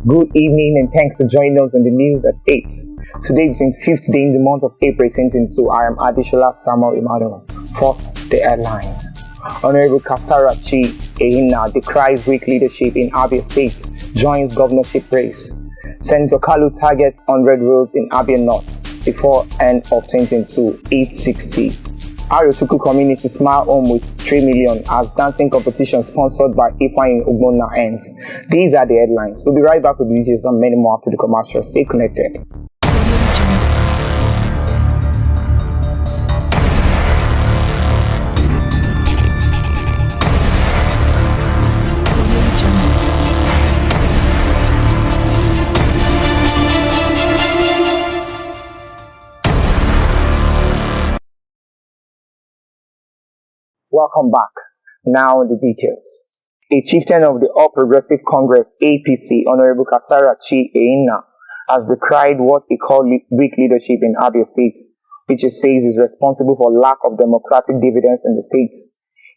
Good evening and thanks for joining us on the news at 8. Today, 25th day in the month of April 2022, I am Adishola Samuel Emmanuel. First, the headlines. Honorable Kasara Chi Ehina decries weak leadership in Abia State, joins governorship race. Senator Kalu targets 100 roads in Abia North before end of 2022, 860. Arochukwu community smile home with 3 million as dancing competition sponsored by Ifeanyi Ogbonna ends. These are the headlines. We'll be right back with the details and many more after the commercial. Stay connected. Welcome back. Now the details. A chieftain of the All Progressive Congress (APC), Honorable Kasara Chi Ehina, has decried what he called weak leadership in Abia State, which he says is responsible for lack of democratic dividends in the state.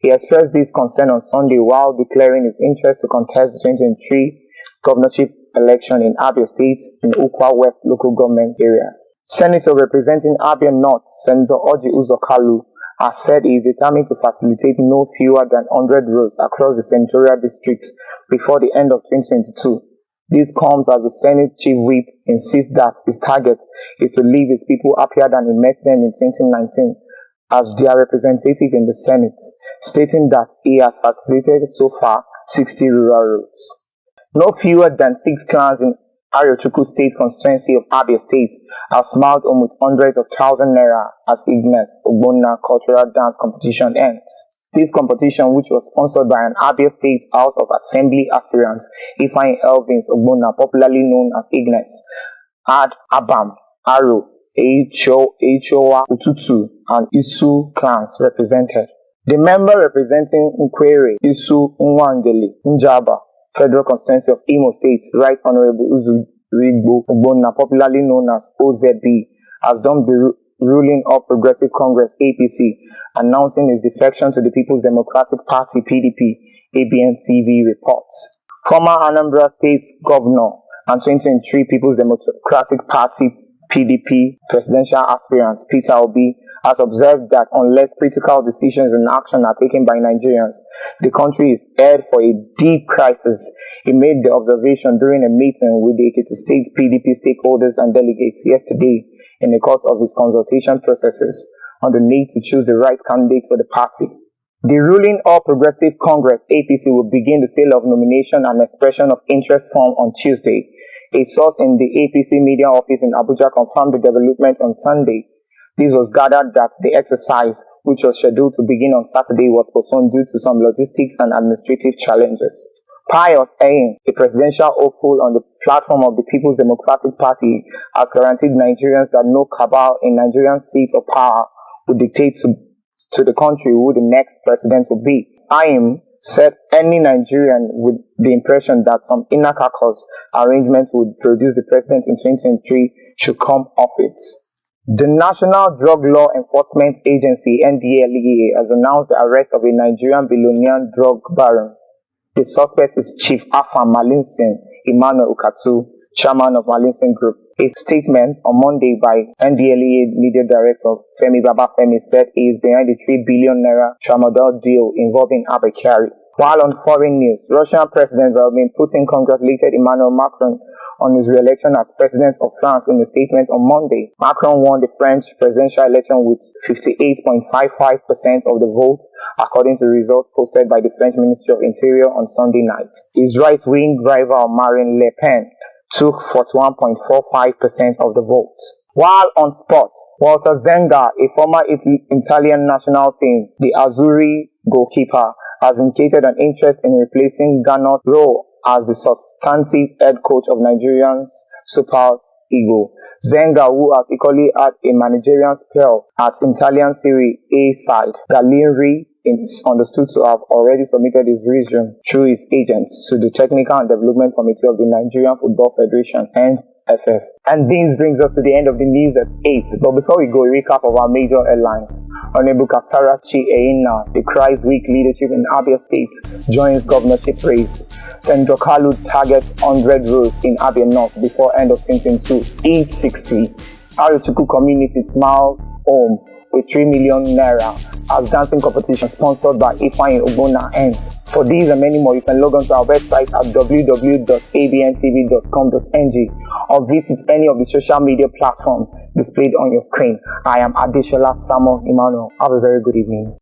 He expressed this concern on Sunday while declaring his interest to contest the 2023 governorship election in Abia State in Ukwa West local government area. Senator representing Abia North, Senator Orji Uzor Kalu, has said he is determined to facilitate no fewer than 100 roads across the senatorial district before the end of 2022. This comes as the Senate Chief Whip insists that his target is to leave his people happier than he met them in 2019 as their representative in the Senate, stating that he has facilitated so far 60 rural roads. No fewer than 6 clans in Arochukwu State constituency of Abia State have smiled home with hundreds of thousands naira as Ignes Ogbonna cultural dance competition ends. This competition, which was sponsored by an Abia State House of Assembly aspirant, Ifeanyi Elvins Ogbonna, popularly known as Ignes, had Abam, Aro, Echowa Ututu, and Isu clans represented. The member representing Nkwere, Isu Nwangele, Njaba, Federal Constituency of Imo State, Right Honorable Uzurigbo Ogbonna, popularly known as OZB, has dumped the ruling All Progressive Congress (APC), announcing his defection to the People's Democratic Party (PDP), ABN TV reports. Former Anambra State Governor and 2023 People's Democratic Party (PDP) presidential aspirant Peter Obi has observed that unless critical decisions and action are taken by Nigerians, the country is headed for a deep crisis. He made the observation during a meeting with the Ekiti State PDP stakeholders and delegates yesterday in the course of his consultation processes on the need to choose the right candidate for the party. The ruling All Progressive Congress (APC) will begin the sale of nomination and expression of interest form on Tuesday. A source in the APC media office in Abuja confirmed the development on Sunday. This was gathered that the exercise, which was scheduled to begin on Saturday, was postponed due to some logistics and administrative challenges. Pius Ayin, a presidential hopeful on the platform of the People's Democratic Party, has guaranteed Nigerians that no cabal in Nigerian seat of power will dictate to the country who the next president will be. Ayin said any Nigerian with the impression that some inner caucus arrangement would produce the president in 2023 should come off it. The National Drug Law Enforcement Agency (NDLEA) has announced the arrest of a Nigerian billionaire drug baron. The suspect is Chief Afam Malinsin Emmanuel Ukatu, chairman of Malinsin Group. A statement on Monday by NDLEA Media Director Femi Babafemi said he is behind the 3 billion naira tramadol deal involving Abba Kyari. While on foreign news, Russian President Vladimir Putin congratulated Emmanuel Macron on his re-election as president of France in a statement on Monday. Macron won the French presidential election with 58.55% of the vote, according to results posted by the French Ministry of Interior on Sunday night. His right-wing rival Marine Le Pen took 41.45% of the vote. While on sports, Walter Zenga, a former Italian national team, the Azzurri goalkeeper, has indicated an interest in replacing Gernot Rohr as the substantive head coach of Nigerian's Super Eagles. Zenga, who has equally had a managerial spell at Italian Serie A side Gallinari, is understood to have already submitted his resume through his agents to the Technical and Development Committee of the Nigerian Football Federation (NFF). And this brings us to the end of the news at 8. But before we go, a recap of our major headlines. Honorable Kasarachi Eina, the Christ Week leadership in Abia State, joins governorship race. Senator Kalu targets 100 roads in Abia North before end of 2022. 860. Arochukwu community smile home with 3 million naira as dancing competition sponsored by Ifeanyi Ogbonna ends. For these and many more, you can log on to our website at www.abntv.com.ng or visit any of the social media platforms displayed on your screen. I am Adeshola Samuel Emmanuel. Have a very good evening.